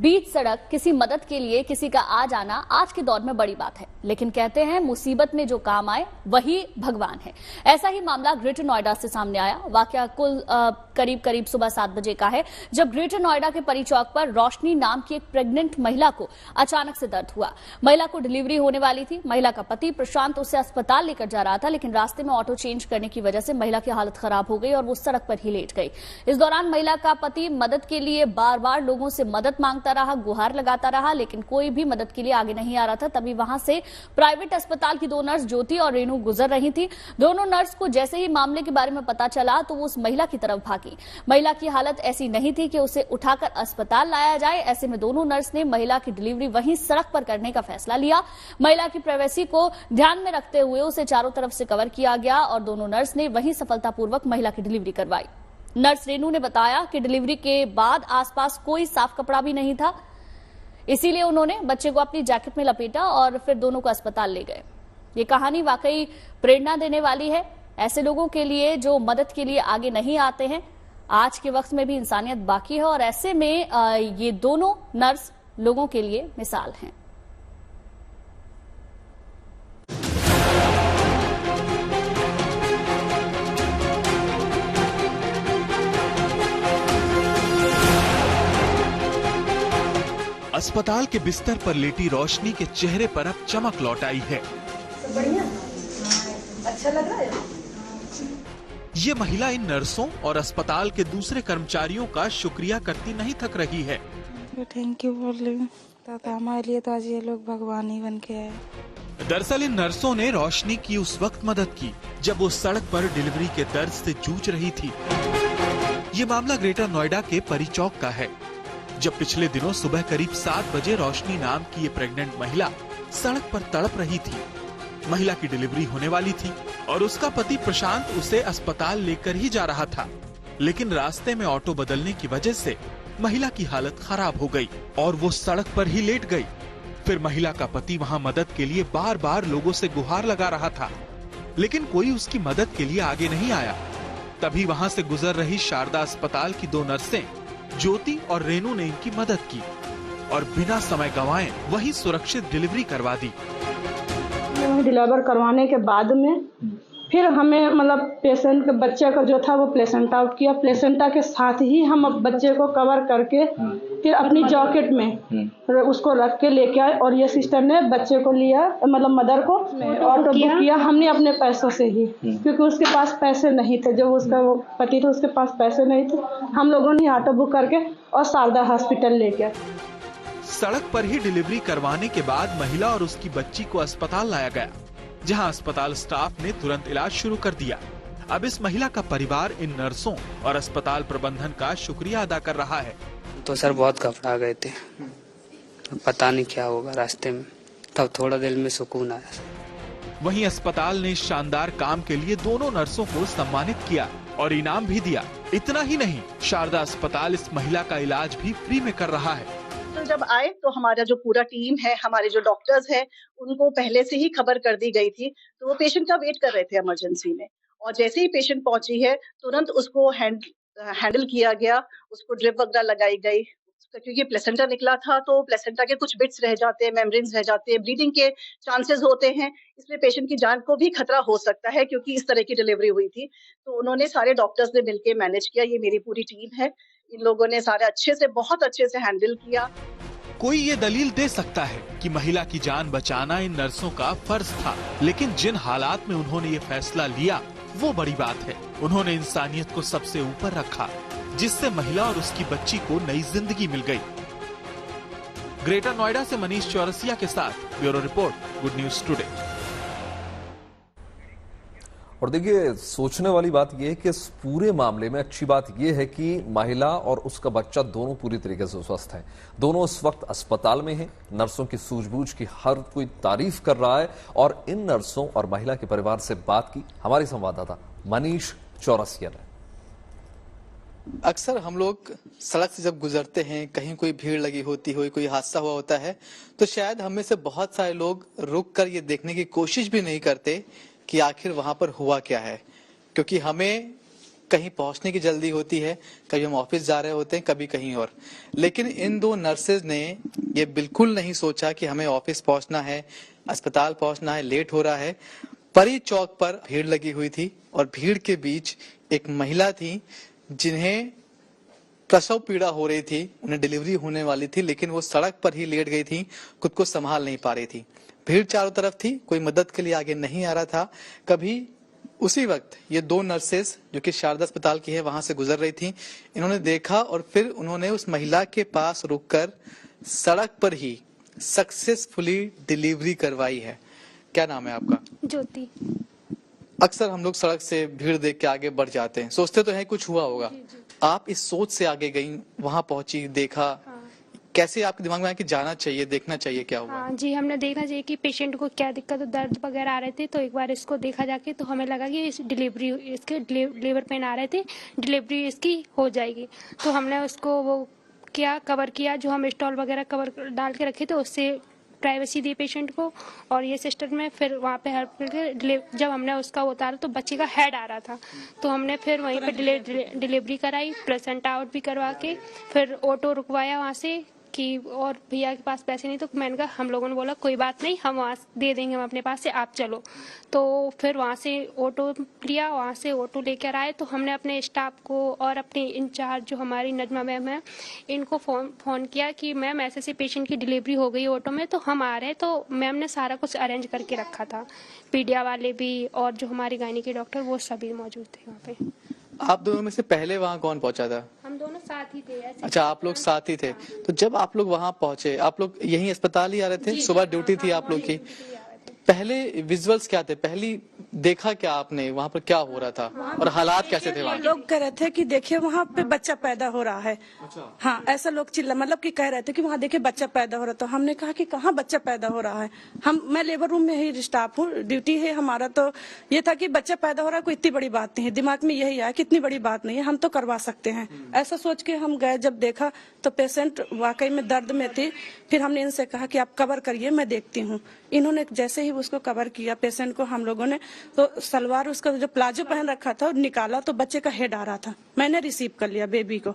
बीच सड़क किसी मदद के लिए किसी का आ जाना आज के दौर में बड़ी बात है, लेकिन कहते हैं मुसीबत में जो काम आए वही भगवान है। ऐसा ही मामला ग्रेटर नोएडा से सामने आया। वाकया कुल करीब सुबह 7 बजे का है, जब ग्रेटर नोएडा के परी चौक पर रोशनी नाम की एक प्रेग्नेंट महिला को अचानक से दर्द हुआ। महिला को डिलीवरी होने वाली थी। महिला का पति प्रशांत उसे अस्पताल लेकर जा रहा था, लेकिन रास्ते में ऑटो चेंज करने की वजह से महिला की हालत खराब हो गई और वो सड़क पर ही लेट गई। इस दौरान महिला का पति मदद के लिए बार बार लोगों से मदद मांगता रहा, गुहार लगाता रहा, लेकिन कोई भी मदद के लिए आगे नहीं आ रहा था। तभी वहां से प्राइवेट अस्पताल की 2 नर्स ज्योति और रेनू गुजर रही थी। दोनों नर्स को जैसे ही मामले के बारे में पता चला तो वो उस महिला की तरफ भागी। महिला की हालत ऐसी नहीं थी कि उसे उठाकर अस्पताल लाया जाए। ऐसे में दोनों नर्स ने महिला की डिलीवरी वहीं सड़क पर करने का फैसला लिया। महिला की प्राइवेसी को ध्यान में रखते हुए उसे चारों तरफ से कवर किया गया और दोनों नर्स ने वहीं सफलतापूर्वक महिला की डिलीवरी करवाई। नर्स रेनू ने बताया कि डिलीवरी के बाद आसपास कोई साफ कपड़ा भी नहीं था, इसीलिए उन्होंने बच्चे को अपनी जैकेट में लपेटा और फिर दोनों को अस्पताल ले गए। ये कहानी वाकई प्रेरणा देने वाली है ऐसे लोगों के लिए जो मदद के लिए आगे नहीं आते हैं। आज के वक्त में भी इंसानियत बाकी है और ऐसे में ये दोनों नर्स लोगों के लिए मिसाल हैं। अस्पताल के बिस्तर पर लेटी रोशनी के चेहरे पर अब चमक लौट आई है। बढ़िया, अच्छा लग रहा है। ये महिला इन नर्सों और अस्पताल के दूसरे कर्मचारियों का शुक्रिया करती नहीं थक रही है। थैंक यू बोल रही हूँ, हमारे लिए तो आज ये लोग भगवान ही बन के आए। दरअसल इन नर्सों ने रोशनी की उस वक्त मदद की जब वो सड़क पर डिलीवरी के दर्द से जूझ रही थी। ये मामला ग्रेटर नोएडा के परी चौक का है, जब पिछले दिनों सुबह करीब 7 बजे रोशनी नाम की ये प्रेग्नेंट महिला सड़क पर तड़प रही थी। महिला की डिलीवरी होने वाली थी और उसका पति प्रशांत उसे अस्पताल लेकर ही जा रहा था, लेकिन रास्ते में ऑटो बदलने की वजह से महिला की हालत खराब हो गई और वो सड़क पर ही लेट गई। फिर महिला का पति वहां मदद के लिए बार बार लोगों से गुहार लगा रहा था, लेकिन कोई उसकी मदद के लिए आगे नहीं आया। तभी वहां से गुजर रही शारदा अस्पताल की 2 नर्सें ज्योति और रेनू ने इनकी मदद की और बिना समय गंवाए वही सुरक्षित डिलीवरी करवा दी। डिलीवर करवाने के बाद में फिर हमें मतलब पेशेंट के बच्चे का जो था वो प्लेसेंटा आउट किया। प्लेसेंटा के साथ ही हम बच्चे को कवर करके फिर अपनी जैकेट में उसको रख के लेके आए और ये सिस्टर ने बच्चे को लिया, मतलब मदर को ऑटो बुक किया हमने अपने पैसों से ही, क्योंकि उसके पास पैसे नहीं थे। जो उसका वो पति था उसके पास पैसे नहीं थे, हम लोगों ने ऑटो बुक करके और शारदा हॉस्पिटल ले गया। सड़क पर ही डिलीवरी करवाने के बाद महिला और उसकी बच्ची को अस्पताल लाया गया, जहां अस्पताल स्टाफ ने तुरंत इलाज शुरू कर दिया। अब इस महिला का परिवार इन नर्सों और अस्पताल प्रबंधन का शुक्रिया अदा कर रहा है। तो सर बहुत घबरा गए थे, पता नहीं क्या होगा रास्ते में, तब थोड़ा दिल में सुकून आया। वहीं अस्पताल ने शानदार काम के लिए दोनों नर्सों को सम्मानित किया और इनाम भी दिया। इतना ही नहीं, शारदा अस्पताल इस महिला का इलाज भी फ्री में कर रहा है। तो जब आए तो हमारा जो पूरा टीम है, हमारे जो डॉक्टर्स हैं, उनको पहले से ही खबर कर दी गई थी, तो वो पेशेंट का वेट कर रहे थे इमरजेंसी में। और जैसे ही पेशेंट पहुंची है तुरंत उसको हैंडल किया गया, उसको ड्रिप वगैरह लगाई गई, क्योंकि प्लेसेंटा निकला था तो प्लेसेंटा के कुछ बिट्स रह जाते हैं, मेम्ब्रेन्स रह जाते हैं, ब्लीडिंग के चांसेस होते हैं, इसलिए पेशेंट की जान को भी खतरा हो सकता है, क्योंकि इस तरह की डिलीवरी हुई थी। तो उन्होंने सारे डॉक्टर्स ने मिलकर मैनेज किया। ये मेरी पूरी टीम है, इन लोगों ने सारे बहुत अच्छे से हैंडल किया। कोई ये दलील दे सकता है कि महिला की जान बचाना इन नर्सों का फर्ज था, लेकिन जिन हालात में उन्होंने ये फैसला लिया वो बड़ी बात है। उन्होंने इंसानियत को सबसे ऊपर रखा, जिससे महिला और उसकी बच्ची को नई जिंदगी मिल गई। ग्रेटर नोएडा से मनीष चौरसिया के साथ bureau report, good news today. और देखिए, सोचने वाली बात यह है कि इस पूरे मामले में अच्छी बात यह है कि महिला और उसका बच्चा दोनों पूरी तरीके से स्वस्थ हैं। दोनों इस वक्त अस्पताल में हैं। नर्सों की सूझबूझ की हर कोई तारीफ कर रहा है और इन नर्सों और महिला के परिवार से बात की हमारी संवाददाता मनीष चौरसिया ने। अक्सर हम लोग सड़क से जब गुजरते हैं, कहीं कोई भीड़ लगी होती हो, कोई हादसा हुआ होता है, तो शायद हमें से बहुत सारे लोग रुक कर ये देखने की कोशिश भी नहीं करते कि आखिर वहां पर हुआ क्या है, क्योंकि हमें कहीं पहुंचने की जल्दी होती है, कभी हम ऑफिस जा रहे होते हैं, कभी कहीं और। लेकिन इन दो नर्सेज ने ये बिल्कुल नहीं सोचा कि हमें ऑफिस पहुंचना है, अस्पताल पहुंचना है, लेट हो रहा है। परी चौक पर भीड़ लगी हुई थी और भीड़ के बीच एक महिला थी जिन्हें प्रसव पीड़ा हो रही थी, उन्हें डिलीवरी होने वाली थी, लेकिन वो सड़क पर ही लेट गई थी, खुद को संभाल नहीं पा रही थी। भीड़ चारों तरफ थी, कोई मदद के लिए आगे नहीं आ रहा था। कभी उसी वक्त ये दो नर्सेस जो कि शारदा अस्पताल की है वहां से गुजर रही थी, इन्होंने देखा और फिर उन्होंने उस महिला के पास रुककर सड़क पर ही सक्सेसफुली डिलीवरी करवाई है। क्या नाम है आपका? ज्योति। अक्सर हम लोग सड़क से भीड़ देख के आगे बढ़ जाते हैं, सोचते तो है कुछ हुआ होगा। आप इस सोच से आगे गई, वहां पहुंची, देखा। हाँ। कैसे आपके दिमाग में आया कि जाना चाहिए, देखना चाहिए क्या हुआ? हाँ जी, हमने देखना चाहिए कि पेशेंट को क्या दिक्कत, दर्द वगैरह आ रहे थे, तो एक बार इसको देखा जाके, तो हमें लगा कि इस डिलीवरी, इसके लेबर पेन आ रहे थे, डिलीवरी इसकी हो जाएगी। तो हमने उसको वो किया, कवर किया, जो हम स्टॉल वगैरह कवर डाल के रखे थे, उससे प्राइवेसी दी पेशेंट को। और ये सिस्टर में फिर वहाँ पे हेल्प करके जब हमने उसका उतारा तो बच्चे का हेड आ रहा था, तो हमने फिर वहीं पे डिलीवरी कराई, प्लेसेंटा आउट भी करवा के फिर ऑटो रुकवाया वहाँ से कि, और भैया के पास पैसे नहीं, तो मैंने कहा, हम लोगों ने बोला कोई बात नहीं, हम वहाँ दे देंगे, हम अपने पास से, आप चलो। तो फिर वहाँ से ऑटो लिया, वहाँ से ऑटो लेकर आए। तो हमने अपने स्टाफ को और अपने इंचार्ज जो हमारी नजमा मैम है, इनको फोन किया कि मैम ऐसे से पेशेंट की डिलीवरी हो गई ऑटो में, तो हम आ रहे हैं। तो मैम ने सारा कुछ अरेंज करके रखा था, पीडिया वाले भी और जो हमारी गायनी के डॉक्टर, वो सभी मौजूद थे वहाँ पे। आप दोनों में से पहले वहाँ कौन पहुंचा था? हम दोनों साथ ही थे। अच्छा, आप लोग साथ ही थे। तो जब आप लोग वहाँ पहुंचे, आप लोग यहीं अस्पताल ही आ रहे थे? सुबह ड्यूटी थी आप लोग की? पहले विजुअल्स क्या थे, पहली देखा क्या आपने, वहाँ पर क्या हो रहा था और हालात कैसे थे वहाँ? लोग कह रहे थे कि देखिए वहाँ पे बच्चा पैदा हो रहा है। अच्छा। हाँ, ऐसा लोग चिल्ला, मतलब कि कह रहे थे कि वहाँ देखिए बच्चा पैदा हो रहा है। तो हमने कहा कि कहाँ बच्चा पैदा हो रहा है, मैं लेबर रूम में ही स्टाफ हूँ, ड्यूटी है हमारा। तो ये था कि बच्चा पैदा हो रहा है, कोई इतनी बड़ी बात नहीं है, दिमाग में यही आया कि इतनी बड़ी बात नहीं है, हम तो करवा सकते हैं। ऐसा सोच के हम गए, जब देखा तो पेशेंट वाकई में दर्द में थी। फिर हमने इनसे कहा कि आप कवर करिए, मैं देखती हूँ। इन्होंने जैसे ही उसको कवर किया पेशेंट को, हम लोगों ने तो सलवार उसका जो प्लाजो पहन रखा था निकाला, तो बच्चे का हेड आ रहा था। मैंने रिसीव कर लिया बेबी को।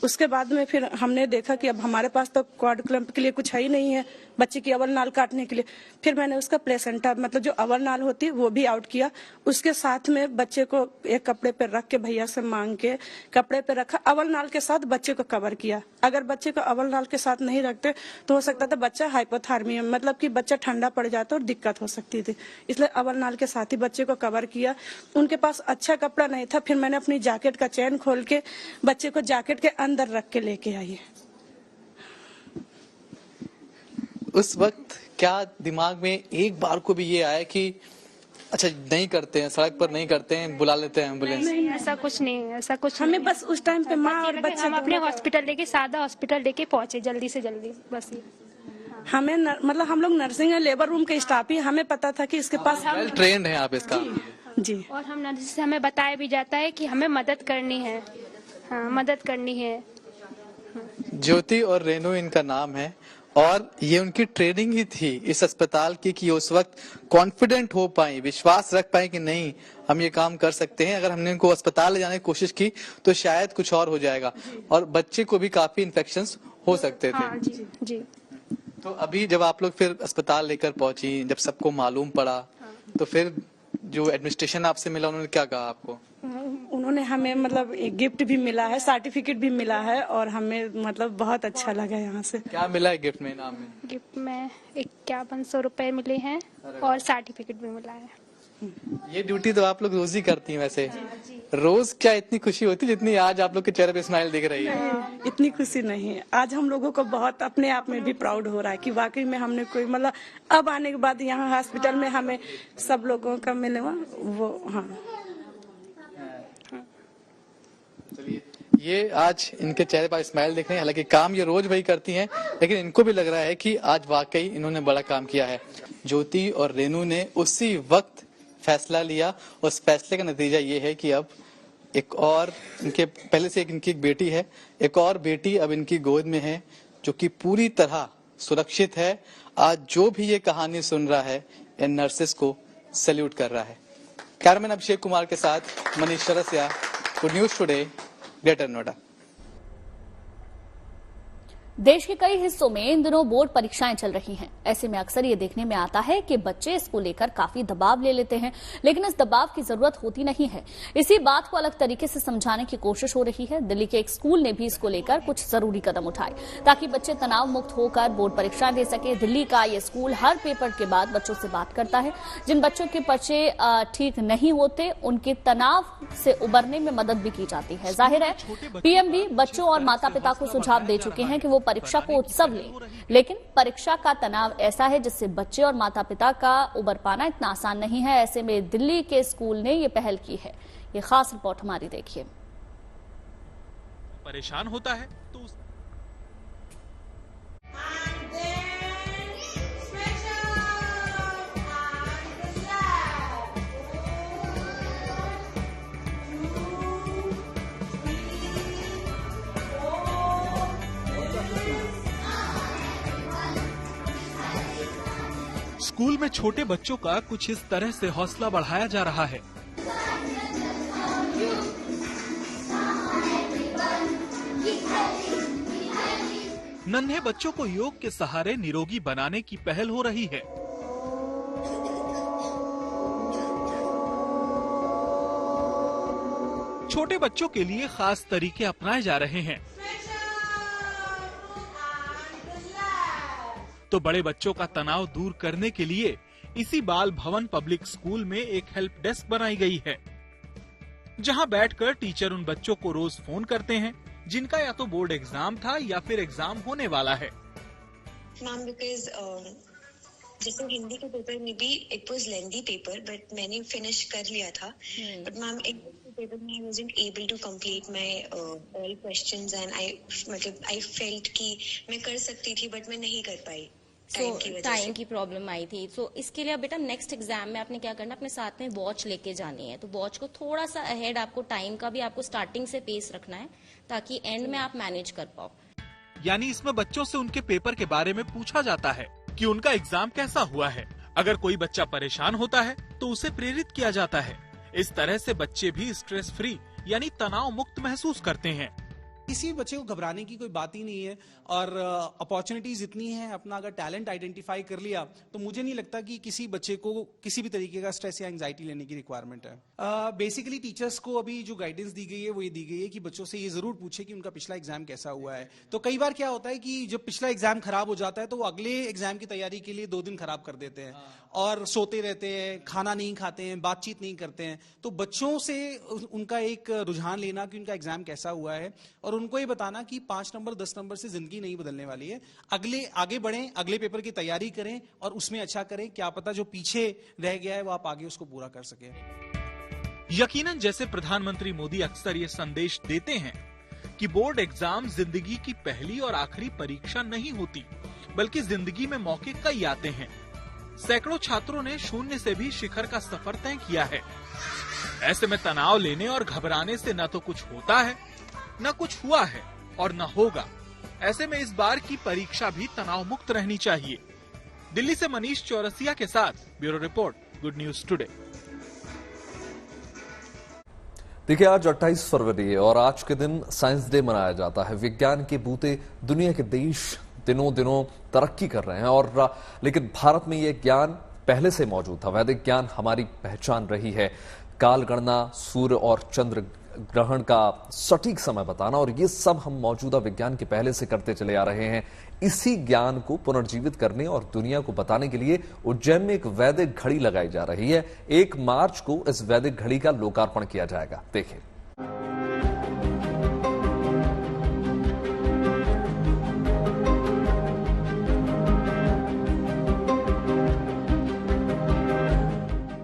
उसके बाद में फिर हमने देखा कि अब हमारे पास तो क्वाड क्लैंप के लिए कुछ है ही नहीं है बच्चे की अवल नाल काटने के लिए। फिर मैंने उसका प्लेसेंटा, मतलब जो अवल नाल होती है, वो भी आउट किया। उसके साथ में बच्चे को एक कपड़े पे रख के, भैया से मांग के कपड़े पे रखा, अवल नाल के साथ बच्चे को कवर किया। अगर बच्चे को अवल नाल के साथ नहीं रखते तो हो सकता था बच्चा हाइपोथर्मिया, मतलब कि बच्चा ठंडा पड़ जाता और दिक्कत हो सकती थी। इसलिए अवल नाल के साथ ही बच्चे को कवर किया। उनके पास अच्छा कपड़ा नहीं था, फिर मैंने अपनी जैकेट का चैन खोल के बच्चे को जैकेट के अंदर रख के लेके आई। उस वक्त क्या दिमाग में एक बार को भी ये आया कि अच्छा नहीं करते हैं, सड़क पर नहीं करते हैं, बुला लेते हैं एम्बुलेंस? नहीं, ऐसा कुछ नहीं, ऐसा कुछ हमें बस उस टाइम पे माँ और बच्चे, हम अपने हॉस्पिटल लेके, सादा हॉस्पिटल लेके पहुंचे जल्दी से जल्दी, बस ये। हमें मतलब हम लोग नर्सिंग है, लेबर रूम के स्टाफ ही, हमें पता था कि इसके पास वेल ट्रेंड है आप इसका। जी। और हम नर्स से हमें बताया भी जाता है कि हमें मदद करनी है। हाँ, मदद करनी है। ज्योति और रेनू इनका नाम है, और ये उनकी ट्रेनिंग ही थी इस अस्पताल की कि उस वक्त कॉन्फिडेंट हो पाए, विश्वास रख पाए कि नहीं हम ये काम कर सकते हैं। अगर हमने इनको अस्पताल ले जाने की कोशिश की तो शायद कुछ और हो जाएगा, और बच्चे को भी काफी इन्फेक्शंस हो सकते थे। हाँ, जी, जी। तो अभी जब आप लोग फिर अस्पताल लेकर पहुंची, जब सबको मालूम पड़ा, तो फिर जो एडमिनिस्ट्रेशन आपसे मिला उन्होंने क्या कहा आपको? उन्होंने हमें मतलब एक गिफ्ट भी मिला है, सर्टिफिकेट भी मिला है, और हमें मतलब बहुत अच्छा लगा यहाँ से। क्या मिला है गिफ्ट में, इनाम में? गिफ्ट में 5100 रुपए मिले हैं और सर्टिफिकेट भी मिला है। ये ड्यूटी तो आप लोग रोज ही करती हैं वैसे? रोज क्या इतनी खुशी होती है जितनी आज आप लोग के चेहरे पे स्माइल दिख रही है? इतनी खुशी नहीं है। आज हम लोगों को बहुत अपने आप में भी प्राउड हो रहा है कि वाकई में हमने कोई, मतलब अब आने के बाद यहाँ हॉस्पिटल में हमें सब लोगों का मिलेगा वो। हाँ, चलिए, ये आज इनके चेहरे पर स्माइल दिख रही है। हालांकि काम ये रोज वही करती हैं, लेकिन इनको भी लग रहा है कि आज वाकई इन्होंने बड़ा काम किया है। ज्योति और रेनू ने उसी वक्त फैसला लिया, उस फैसले का नतीजा ये है कि अब एक और इनके पहले से इनकी एक बेटी है, एक और बेटी अब इनकी गोद में है, जो कि पूरी तरह सुरक्षित है। आज जो भी ये कहानी सुन रहा है, इन नर्सेस को सैल्यूट कर रहा है। कैमरामैन अभिषेक कुमार के साथ Manish Sarsiya, good news today, greater Noida. देश के कई हिस्सों में इन दिनों बोर्ड परीक्षाएं चल रही हैं। ऐसे में अक्सर ये देखने में आता है कि बच्चे इसको लेकर काफी दबाव ले लेते हैं, लेकिन इस दबाव की जरूरत होती नहीं है। इसी बात को अलग तरीके से समझाने की कोशिश हो रही है। दिल्ली के एक स्कूल ने भी इसको लेकर कुछ जरूरी कदम उठाए ताकि बच्चे तनाव मुक्त होकर बोर्ड परीक्षाएं दे सके। दिल्ली का ये स्कूल हर पेपर के बाद बच्चों से बात करता है। जिन बच्चों के पर्चे ठीक नहीं होते उनके तनाव से उबरने में मदद भी की जाती है। जाहिर है पीएम भी बच्चों और माता पिता को सुझाव दे चुके हैं कि वो परीक्षा को उत्सव ले, लेकिन परीक्षा का तनाव ऐसा है जिससे बच्चे और माता पिता का उबर पाना इतना आसान नहीं है। ऐसे में दिल्ली के स्कूल ने ये पहल की है। ये खास रिपोर्ट हमारी देखिए। परेशान होता है तो स्कूल में छोटे बच्चों का कुछ इस तरह से हौसला बढ़ाया जा रहा है। नन्हे बच्चों को योग के सहारे निरोगी बनाने की पहल हो रही है। छोटे बच्चों के लिए खास तरीके अपनाए जा रहे हैं तो बड़े बच्चों का तनाव दूर करने के लिए इसी बाल भवन पब्लिक स्कूल में एक हेल्प डेस्क बनाई गई है, जहां बैठकर टीचर उन बच्चों को रोज फोन करते हैं जिनका या तो बोर्ड एग्जाम था या फिर एग्जाम होने वाला है। मैम, बिकॉज जैसे हिंदी के पेपर में भी it was lengthy paper but मैंने फिनिश कर लिया था, बट मैम एक पेपर में I wasn't able to complete my all questions and I felt कि मैं कर सकती थी बट मैं नहीं कर पाई। टाइम की प्रॉब्लम आई थी। इसके लिए बेटा नेक्स्ट एग्जाम में आपने क्या करना, अपने साथ में वॉच लेके जानी है। तो वॉच को थोड़ा सा अहेड आपको टाइम का भी आपको स्टार्टिंग से पेस रखना है ताकि एंड में आप मैनेज कर पाओ। यानी इसमें बच्चों से उनके पेपर के बारे में पूछा जाता है कि उनका एग्जाम कैसा हुआ है। अगर कोई बच्चा परेशान होता है तो उसे प्रेरित किया जाता है। इस तरह से बच्चे भी स्ट्रेस फ्री यानी तनाव मुक्त महसूस करते हैं। किसी बच्चे को घबराने की कोई बात ही नहीं है और अपॉर्चुनिटीज इतनी है। अपना अगर टैलेंट आइडेंटिफाई कर लिया तो मुझे नहीं लगता कि किसी बच्चे को किसी भी तरीके का स्ट्रेस या एंजाइटी लेने की रिक्वायरमेंट है। बेसिकली टीचर्स को अभी जो गाइडेंस दी गई है वो ये दी गई है कि बच्चों से ये जरूर पूछे कि उनका पिछला एग्जाम कैसा हुआ है। तो कई बार क्या होता है कि जब पिछला एग्जाम खराब हो जाता है तो वो अगले एग्जाम की तैयारी के लिए 2 दिन खराब कर देते हैं और सोते रहते हैं, खाना नहीं खाते हैं, बातचीत नहीं करते हैं। तो बच्चों से उनका एक रुझान लेना कि उनका एग्जाम कैसा हुआ है और उनको ये बताना कि 5 नंबर 10 नंबर से जिंदगी नहीं बदलने वाली है। आगे बढ़ें, अगले पेपर की तैयारी करें और उसमें अच्छा करें। क्या पता जो पीछे रह गया है वो आप आगे उसको पूरा कर सके। यकीनन जैसे प्रधानमंत्री मोदी अक्सर ये संदेश देते हैं कि बोर्ड एग्जाम जिंदगी की पहली और आखिरी परीक्षा नहीं होती, बल्कि जिंदगी में मौके कई आते हैं। सैकड़ों छात्रों ने शून्य से भी शिखर का सफर तय किया है। ऐसे में तनाव लेने और घबराने से न तो कुछ होता है, न कुछ हुआ है और न होगा। ऐसे में इस बार की परीक्षा भी तनाव मुक्त रहनी चाहिए। दिल्ली से मनीष चौरसिया के साथ bureau report, good news today. देखिए, आज 28 फरवरी है और आज के दिन साइंस डे मनाया जाता है। विज्ञान के बूते दुनिया के देश दिनों दिनों तरक्की कर रहे हैं और लेकिन भारत में ये ज्ञान पहले से मौजूद था। वैदिक ज्ञान हमारी पहचान रही है। काल गणना, सूर्य और चंद्र ग्रहण का सटीक समय बताना और ये सब हम मौजूदा विज्ञान के पहले से करते चले आ रहे हैं। इसी ज्ञान को पुनर्जीवित करने और दुनिया को बताने के लिए उज्जैन में एक वैदिक घड़ी लगाई जा रही है। 1 मार्च को इस वैदिक घड़ी का लोकार्पण किया जाएगा। देखिए,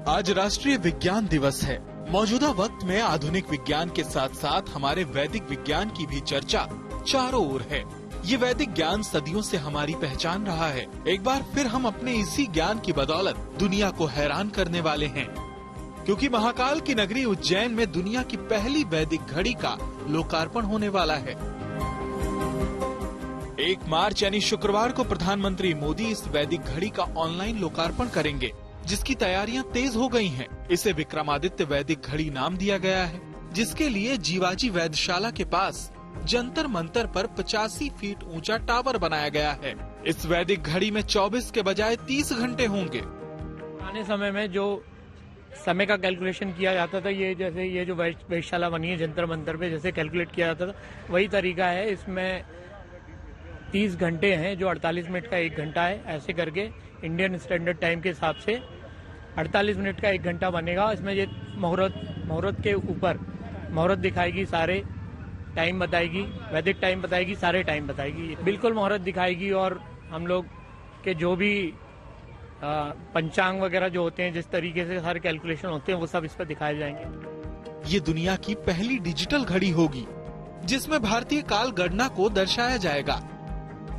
आज राष्ट्रीय विज्ञान दिवस है। मौजूदा वक्त में आधुनिक विज्ञान के साथ साथ हमारे वैदिक विज्ञान की भी चर्चा चारों ओर है। ये वैदिक ज्ञान सदियों से हमारी पहचान रहा है। एक बार फिर हम अपने इसी ज्ञान की बदौलत दुनिया को हैरान करने वाले हैं, क्योंकि महाकाल की नगरी उज्जैन में दुनिया की पहली वैदिक घड़ी का लोकार्पण होने वाला है। 1 मार्च यानी शुक्रवार को प्रधानमंत्री मोदी इस वैदिक घड़ी का ऑनलाइन लोकार्पण करेंगे, जिसकी तैयारियां तेज हो गई हैं। इसे विक्रमादित्य वैदिक घड़ी नाम दिया गया है। जिसके लिए जीवाजी वैधशाला के पास जंतर मंतर पर 85 फीट ऊंचा टावर बनाया गया है। इस वैदिक घड़ी में 24 के बजाय 30 घंटे होंगे। पुराने समय में जो समय का कैलकुलेशन किया जाता था, ये जैसे ये जो वैधशाला बनी है जंतर मंतर पे जैसे कैलकुलेट किया जाता था, वही तरीका है। इसमें 30 घंटे हैं, जो 48 मिनट का 1 घंटा है। ऐसे करके इंडियन स्टैंडर्ड टाइम के हिसाब से 48 मिनट का 1 घंटा बनेगा। इसमें ये मुहूर्त के ऊपर मुहूर्त दिखाएगी, सारे टाइम बताएगी, वैदिक टाइम बताएगी, सारे टाइम बताएगी। बिल्कुल मुहूर्त दिखाएगी और हम लोग के जो भी पंचांग वगैरह जो होते हैं, जिस तरीके से सारे कैलकुलेशन होते हैं, वो सब इस पर दिखाए जाएंगे। ये दुनिया की पहली डिजिटल घड़ी होगी जिसमें भारतीय काल गणना को दर्शाया जाएगा।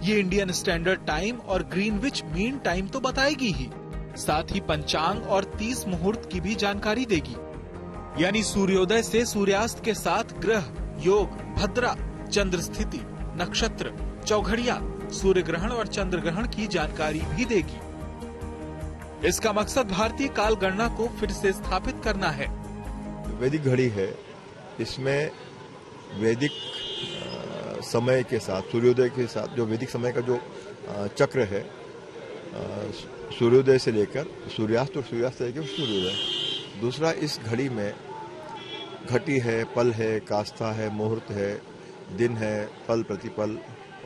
ये इंडियन स्टैंडर्ड टाइम और ग्रीनविच मीन टाइम तो बताएगी ही, साथ ही पंचांग और 30 मुहूर्त की भी जानकारी देगी। यानी सूर्योदय से सूर्यास्त के साथ ग्रह, योग, भद्रा, चंद्र स्थिति, नक्षत्र, चौघड़िया, सूर्य ग्रहण और चंद्र ग्रहण की जानकारी भी देगी। इसका मकसद भारतीय काल गणना को फिर से स्थापित करना है। वैदिक घड़ी है, इसमें वैदिक समय के साथ, सूर्योदय के साथ, जो वैदिक समय का जो चक्र है, सूर्योदय से लेकर सूर्यास्त और सूर्यास्त से लेकर सूर्योदय। दूसरा, इस घड़ी में घटी है, पल है, कास्था है, मुहूर्त है, दिन है, पल प्रतिपल,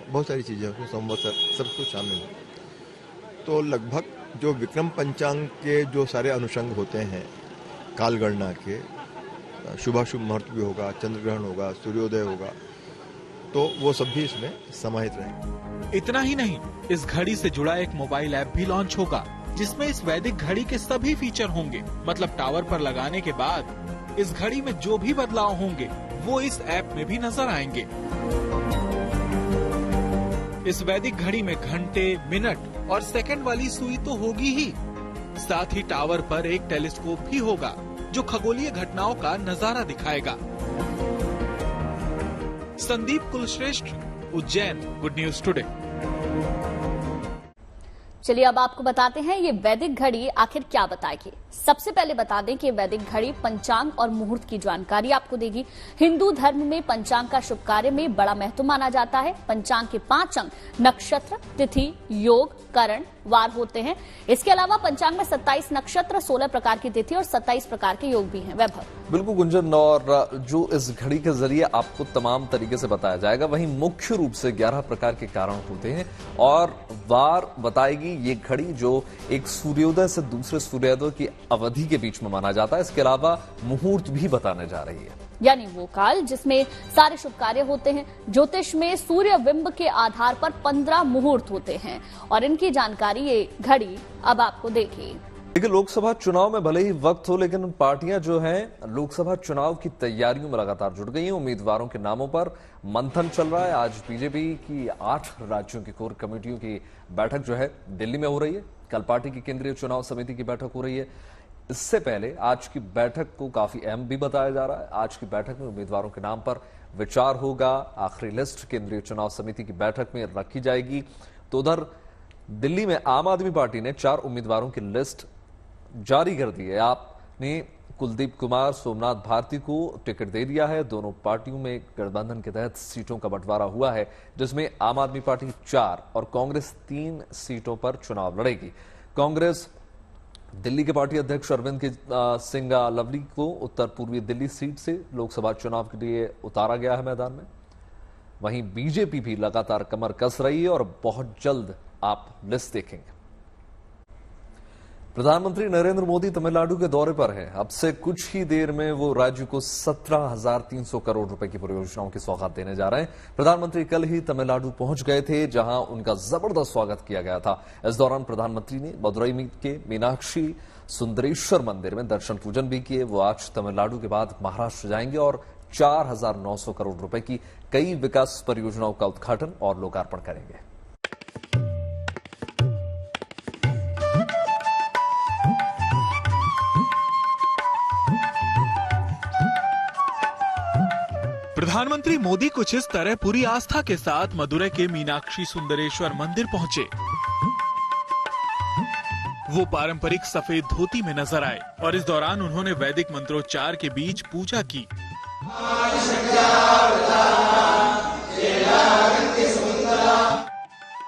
बहुत सारी चीजें उसमें, संवत्सर, सब कुछ शामिल है। तो लगभग जो विक्रम पंचांग के जो सारे अनुषंग होते हैं काल गणना के, शुभाशुभ मुहूर्त भी होगा, चंद्र ग्रहण होगा, सूर्योदय होगा, तो वो सब भी इसमें समाहित रहेंगे। इतना ही नहीं, इस घड़ी से जुड़ा एक मोबाइल ऐप भी लॉन्च होगा जिसमें इस वैदिक घड़ी के सभी फीचर होंगे। मतलब टावर पर लगाने के बाद इस घड़ी में जो भी बदलाव होंगे वो इस ऐप में भी नजर आएंगे। इस वैदिक घड़ी में घंटे, मिनट और सेकंड वाली सुई तो होगी ही, साथ ही टावर पर एक टेलीस्कोप भी होगा जो खगोलीय घटनाओं का नजारा दिखाएगा। Sandeep Kulshreshtha, Ujjain, good news today. चलिए अब आपको बताते हैं ये वैदिक घड़ी आखिर क्या बताएगी। सबसे पहले बता दें कि वैदिक घड़ी पंचांग और मुहूर्त की जानकारी आपको देगी। हिंदू धर्म में पंचांग का शुभ कार्य में बड़ा महत्व माना जाता है। पंचांग के 5 अंक नक्षत्र, तिथि, योग, करण, वार होते हैं। इसके अलावा पंचांग में 27 नक्षत्र, 16 प्रकार की तिथि और 27 प्रकार के योग भी हैं। वैभव। बिल्कुल गुंजन, और जो इस घड़ी के जरिए आपको तमाम तरीके से बताया जाएगा, वहीं मुख्य रूप से 11 प्रकार के कारण होते हैं और वार बताएगी ये घड़ी, जो एक सूर्योदय से दूसरे सूर्योदय की अवधि के बीच में माना जाता है। इसके अलावा मुहूर्त भी बताने जा रही है, यानी वो काल जिसमें सारे शुभ कार्य होते हैं। ज्योतिष में सूर्य बिंब के आधार पर 15 मुहूर्त होते हैं और इनकी जानकारी ये घड़ी अब आपको देगी। देखिए, लोकसभा चुनाव में भले ही वक्त हो, लेकिन पार्टियां जो हैं लोकसभा चुनाव की तैयारियों में लगातार जुट गई हैं। उम्मीदवारों के नामों पर मंथन चल रहा है। आज बीजेपी की 8 राज्यों की कोर कमेटियों की बैठक जो है दिल्ली में हो रही है। कल पार्टी की केंद्रीय चुनाव समिति की बैठक हो रही है। इससे पहले आज की बैठक को काफी अहम भी बताया जा रहा है। आज की बैठक में उम्मीदवारों के नाम पर विचार होगा। आखिरी लिस्ट केंद्रीय चुनाव समिति की बैठक में रखी जाएगी। तो उधर दिल्ली में आम आदमी पार्टी ने 4 उम्मीदवारों की लिस्ट जारी कर दी है। आपने कुलदीप कुमार, सोमनाथ भारती को टिकट दे दिया है। दोनों पार्टियों में गठबंधन के तहत सीटों का बंटवारा हुआ है, जिसमें आम आदमी पार्टी 4 और कांग्रेस 3 सीटों पर चुनाव लड़ेगी। कांग्रेस दिल्ली के पार्टी अध्यक्ष अरविंद सिंह लवली को उत्तर पूर्वी दिल्ली सीट से लोकसभा चुनाव के लिए उतारा गया है मैदान में। वहीं बीजेपी भी लगातार कमर कस रही है और बहुत जल्द आप लिस्ट देखेंगे। प्रधानमंत्री नरेंद्र मोदी तमिलनाडु के दौरे पर हैं। अब से कुछ ही देर में वो राज्य को 17,300 करोड़ रुपए की परियोजनाओं की सौगात देने जा रहे हैं। प्रधानमंत्री कल ही तमिलनाडु पहुंच गए थे, जहां उनका जबरदस्त स्वागत किया गया था। इस दौरान प्रधानमंत्री ने मदुरई के मीनाक्षी सुंदरेश्वर मंदिर में दर्शन पूजन भी किए। वो आज तमिलनाडु के बाद महाराष्ट्र जाएंगे और 4,900 करोड़ रुपए की कई विकास परियोजनाओं का उद्घाटन और लोकार्पण करेंगे। प्रधानमंत्री मोदी कुछ इस तरह पूरी आस्था के साथ मदुरै के मीनाक्षी सुंदरेश्वर मंदिर पहुंचे। वो पारंपरिक सफेद धोती में नजर आए और इस दौरान उन्होंने वैदिक मंत्रोच्चार के बीच पूजा की।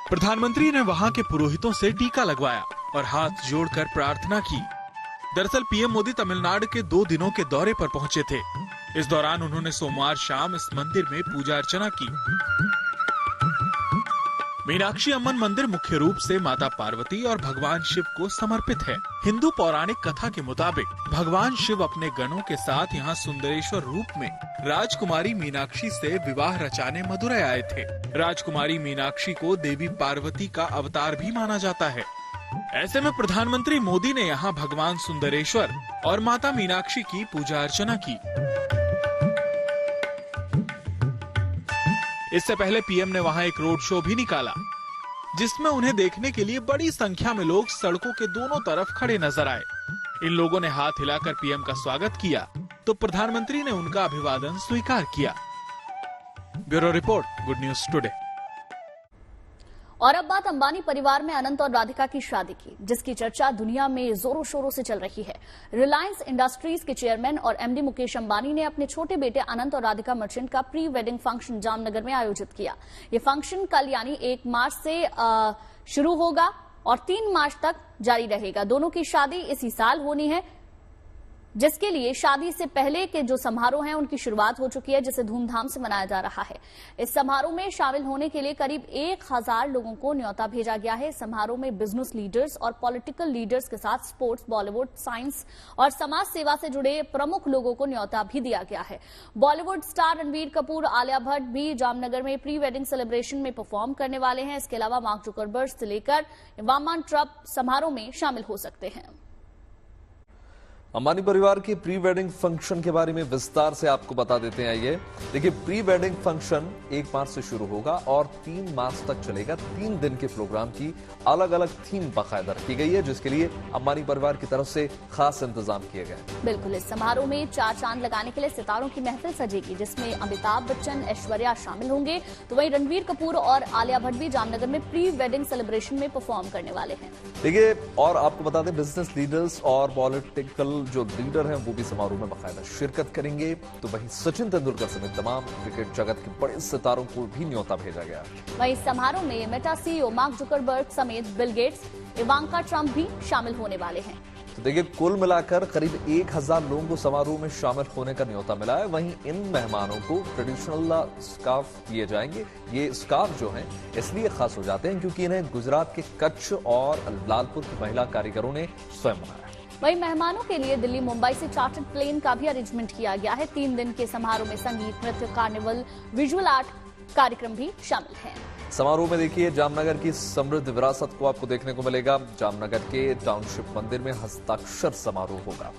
प्रधानमंत्री ने वहां के पुरोहितों से टीका लगवाया और हाथ जोड़कर प्रार्थना की। दरअसल पीएम मोदी तमिलनाडु के 2 दिनों के दौरे पर पहुंचे थे। इस दौरान उन्होंने सोमवार शाम इस मंदिर में पूजा अर्चना की। मीनाक्षी अम्मन मंदिर मुख्य रूप से माता पार्वती और भगवान शिव को समर्पित है। हिंदू पौराणिक कथा के मुताबिक भगवान शिव अपने गणों के साथ यहाँ सुंदरेश्वर रूप में राजकुमारी मीनाक्षी से विवाह रचाने मदुरै आए थे। राजकुमारी मीनाक्षी को देवी पार्वती का अवतार भी माना जाता है। ऐसे में प्रधानमंत्री मोदी ने यहाँ भगवान सुंदरेश्वर और माता मीनाक्षी की पूजा अर्चना की। इससे पहले पीएम ने वहां एक रोड शो भी निकाला, जिसमें उन्हें देखने के लिए बड़ी संख्या में लोग सड़कों के दोनों तरफ खड़े नजर आए। इन लोगों ने हाथ हिलाकर पीएम का स्वागत किया तो प्रधानमंत्री ने उनका अभिवादन स्वीकार किया। Bureau report, good news today. और अब बात अंबानी परिवार में अनंत और राधिका की शादी की, जिसकी चर्चा दुनिया में जोरों शोरों से चल रही है। रिलायंस इंडस्ट्रीज के चेयरमैन और एमडी मुकेश अंबानी ने अपने छोटे बेटे अनंत और राधिका मर्चेंट का प्री वेडिंग फंक्शन जामनगर में आयोजित किया। ये फंक्शन कल यानी 1 मार्च से शुरू होगा और 3 मार्च तक जारी रहेगा। दोनों की शादी इसी साल होनी है, जिसके लिए शादी से पहले के जो समारोह हैं उनकी शुरुआत हो चुकी है, जिसे धूमधाम से मनाया जा रहा है। इस समारोह में शामिल होने के लिए करीब 1000 लोगों को न्योता भेजा गया है। समारोह में बिजनेस लीडर्स और पॉलिटिकल लीडर्स के साथ स्पोर्ट्स, बॉलीवुड, साइंस और समाज सेवा से जुड़े प्रमुख लोगों को न्योता भी दिया गया है। बॉलीवुड स्टार रणबीर कपूर, आलिया भट्ट भी जामनगर में प्री वेडिंग सेलिब्रेशन में परफॉर्म करने वाले हैं। इसके अलावा मार्क जुकरबर्ग से लेकर इवामा ट्रम्प समारोह में शामिल हो सकते हैं। अंबानी परिवार के प्री वेडिंग फंक्शन के बारे में विस्तार से आपको बता देते हैं। ये देखिए, प्री वेडिंग फंक्शन 1 मार्च से शुरू होगा और 3 मार्च तक चलेगा। 3 दिन के प्रोग्राम की अलग अलग थीम बाकायदा रखी गई है, जिसके लिए अंबानी परिवार की तरफ से खास इंतजाम किए गए। बिल्कुल, इस समारोह में 4 चांद लगाने के लिए सितारों की महफिल सजेगी, जिसमें अमिताभ बच्चन, ऐश्वर्या शामिल होंगे। तो वहीं रणबीर कपूर और आलिया भट्ट भी जामनगर में प्री वेडिंग सेलिब्रेशन में परफॉर्म करने वाले हैं। देखिए, और आपको बता दें, बिजनेस लीडर्स और पॉलिटिकल जो लीडर हैं वो भी समारोह में बाकायदा शिरकत करेंगे। तो वहीं सचिन तेंदुलकर समेत तमाम क्रिकेट जगत के बड़े सितारों को भी न्योता भेजा गया। वहीं समारोह में मेटा सीईओ मार्क जुकरबर्ग समेत बिल गेट्स, इवांका ट्रंप भी शामिल होने वाले हैं। तो देखिए, कुल मिलाकर करीब 1000 लोगों को समारोह में शामिल होने का न्योता मिला है। वहीं इन मेहमानों को ट्रेडिशनल स्कार्फ दिए जाएंगे। ये स्कार्फ जो हैं इसलिए खास हो जाते हैं क्योंकि इन्हें गुजरात के कच्छ और लालपुर की महिला कारीगरों ने स्वयं बनाया। वहीं मेहमानों के लिए दिल्ली, मुंबई से चार्टर्ड प्लेन का भी अरेंजमेंट किया गया है। 3 दिन के समारोह में संगीत, नृत्य, कार्निवल, विजुअल आर्ट कार्यक्रम भी शामिल हैं। समारोह में देखिए, जामनगर की समृद्ध विरासत को आपको देखने को मिलेगा। जामनगर के टाउनशिप मंदिर में हस्ताक्षर समारोह होगा।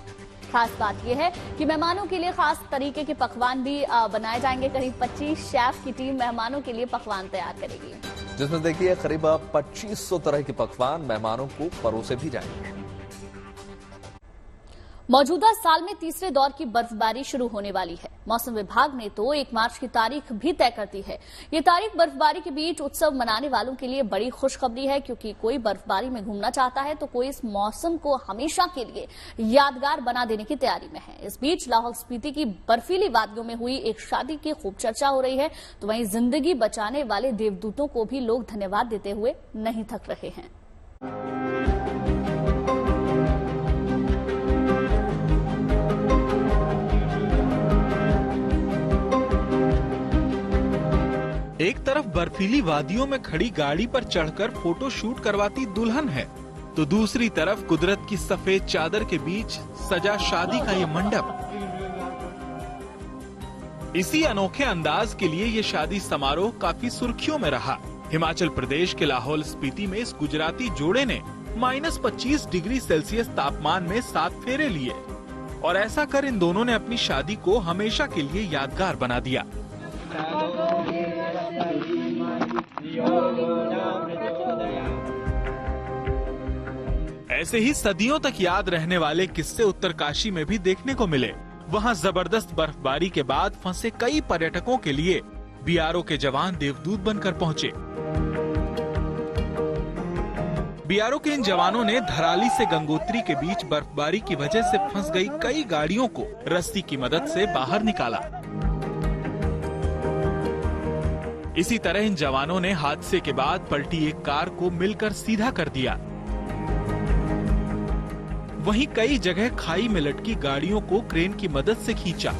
खास बात यह है कि मेहमानों के लिए खास तरीके के पकवान भी बनाए जाएंगे। करीब 25 शेफ की टीम मेहमानों के लिए पकवान तैयार करेगी, जिसमें देखिए करीब 2500 तरह के पकवान मेहमानों को परोसे भी जाएंगे। मौजूदा साल में तीसरे दौर की बर्फबारी शुरू होने वाली है। मौसम विभाग ने तो 1 मार्च की तारीख भी तय कर दी है। ये तारीख बर्फबारी के बीच उत्सव मनाने वालों के लिए बड़ी खुशखबरी है, क्योंकि कोई बर्फबारी में घूमना चाहता है तो कोई इस मौसम को हमेशा के लिए यादगार बना देने की तैयारी में है। इस बीच लाहौल स्पीति की बर्फीली वादियों में हुई एक शादी की खूब चर्चा हो रही है। तो वहीं जिंदगी बचाने वाले देवदूतों को भी लोग धन्यवाद देते हुए नहीं थक रहे हैं। एक तरफ बर्फीली वादियों में खड़ी गाड़ी पर चढ़कर फोटो शूट करवाती दुल्हन है, तो दूसरी तरफ कुदरत की सफेद चादर के बीच सजा शादी का ये मंडप। इसी अनोखे अंदाज के लिए ये शादी समारोह काफी सुर्खियों में रहा। हिमाचल प्रदेश के लाहौल स्पीति में इस गुजराती जोड़े ने -25 डिग्री सेल्सियस तापमान में 7 फेरे लिए और ऐसा कर इन दोनों ने अपनी शादी को हमेशा के लिए यादगार बना दिया। ऐसे ही सदियों तक याद रहने वाले किस्से उत्तरकाशी में भी देखने को मिले। वहां जबरदस्त बर्फबारी के बाद फंसे कई पर्यटकों के लिए बीआरओ के जवान देवदूत बनकर पहुंचे। बीआरओ के इन जवानों ने धराली से गंगोत्री के बीच बर्फबारी की वजह से फंस गई कई गाड़ियों को रस्सी की मदद से बाहर निकाला। इसी तरह इन जवानों ने हादसे के बाद पलटी एक कार को मिलकर सीधा कर दिया। वहीं कई जगह खाई में लटकी गाड़ियों को क्रेन की मदद से खींचा।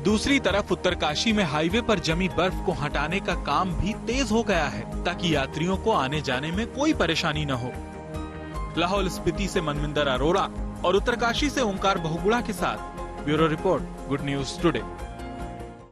दूसरी तरफ उत्तरकाशी में हाईवे पर जमी बर्फ को हटाने का काम भी तेज हो गया है ताकि यात्रियों को आने जाने में कोई परेशानी न हो। लाहौल स्पीति से मनविंदर अरोड़ा और उत्तरकाशी से ओंकार बहुगुणा के साथ bureau report, good news today.